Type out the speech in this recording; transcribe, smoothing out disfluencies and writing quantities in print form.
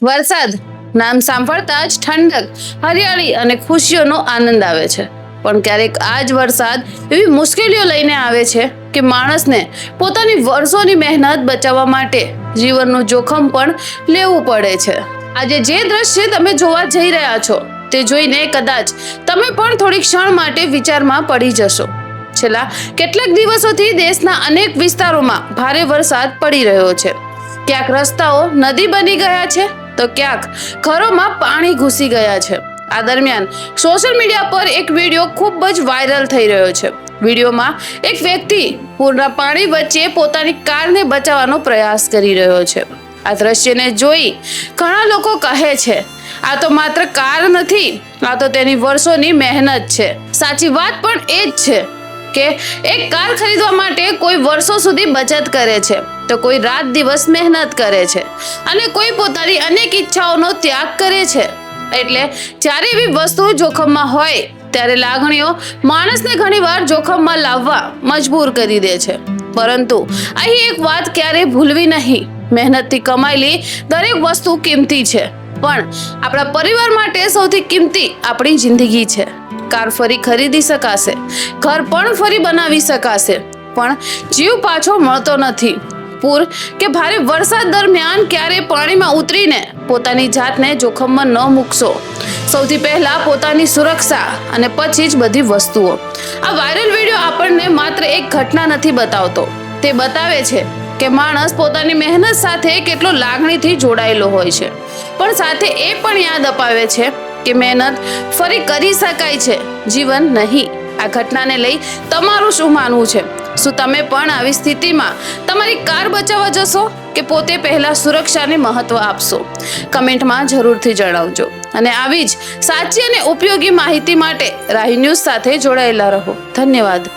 વરસાદ નામ સાંભળતા જ ઠંડક, હરિયાળી અને ખુશીઓનો આનંદ આવે છે. પણ ક્યારેક આ જ વરસાદ એવી મુશ્કેલીઓ લઈને આવે છે કે માણસને પોતાની વર્ષોની મહેનત બચાવવા માટે જીવનનું જોખમ પણ લેવું પડે છે. આજે જે દ્રશ્ય તમે જોવા જઈ રહ્યા છો તે જોઈને કદાચ તમે પણ થોડી ક્ષણ માટે વિચારમાં પડી જશો. છેલ્લા કેટલાક દિવસોથી દેશના અનેક વિસ્તારોમાં ભારે વરસાદ પડી રહ્યો છે. ક્યાંક રસ્તાઓ નદી બની ગયા છે તો ક્યાંક ઘરોમાં પાણી ઘૂસી ગયા છે. આ દરમિયાન સોશિયલ મીડિયા પર એક વિડીયો ખૂબ જ વાયરલ થઈ રહ્યો છે. વિડીયોમાં એક વ્યક્તિ પૂરના પાણી વચ્ચે પોતાની કારને બચાવવાનો પ્રયાસ કરી રહ્યો છે. આ દ્રશ્યને જોઈ ઘણા લોકો કહે છે, આ તો માત્ર કાર નથી, આ તો તેની વર્ષોની મહેનત છે. સાચી વાત પણ એ જ છે કે એક કાર ખરીદવા માટે કોઈ વર્ષો સુધી બચત કરે છે, તો કોઈ રાત દિવસ મહેનત કરે છે અને કોઈ પોતાની અનેક ઈચ્છાઓનો ત્યાગ કરે છે. એટલે જ્યારે એવી વસ્તુ જોખમમાં હોય ત્યારે લાગણીઓ માણસને ઘણીવાર જોખમમાં લાવવા મજબૂર કરી દે છે. પરંતુ અહીં એક વાત ક્યારેય ભૂલવી નહીં, મહેનતથી કમાયેલી દરેક વસ્તુ કિંમતી છે, પણ આપણા પરિવાર માટે સૌથી કિંમતી આપણી જિંદગી છે. કાર ફરી ખરીદી શકાશે, ઘર પણ ફરી બનાવી શકાશે, પણ જીવ પાછો મળતો નથી. પૂર કે ભારે વરસાદ દરમિયાન ક્યારે પાણીમાં ઉતરીને પોતાની જાતને જોખમમાં ન મૂકશો. સૌથી પહેલા પોતાની સુરક્ષા અને પછી જ બધી વસ્તુઓ. આ વાયરલ વિડીયો આપણને માત્ર એક ઘટના નથી બતાવતો, તે બતાવે છે કે માણસ પોતાની મહેનત સાથે કેટલો લાગણીથી જોડાયેલો હોય છે, પણ સાથે એ પણ યાદ અપાવે છે કે મહેનત ફરી કરી શકાય છે, જીવન નહીં. આ ઘટનાને લઈ તમારું શું માનવું છે? શું તમે પણ આવી સ્થિતિમાં તમારી કાર બચાવવા જશો કે પોતે પહેલા સુરક્ષાને મહત્વ આપશો? કમેન્ટમાં જરૂરથી જણાવજો. અને આવી જ સાચી અને ઉપયોગી માહિતી માટે રાહી ન્યૂઝ સાથે જોડાયેલા રહો. ધન્યવાદ.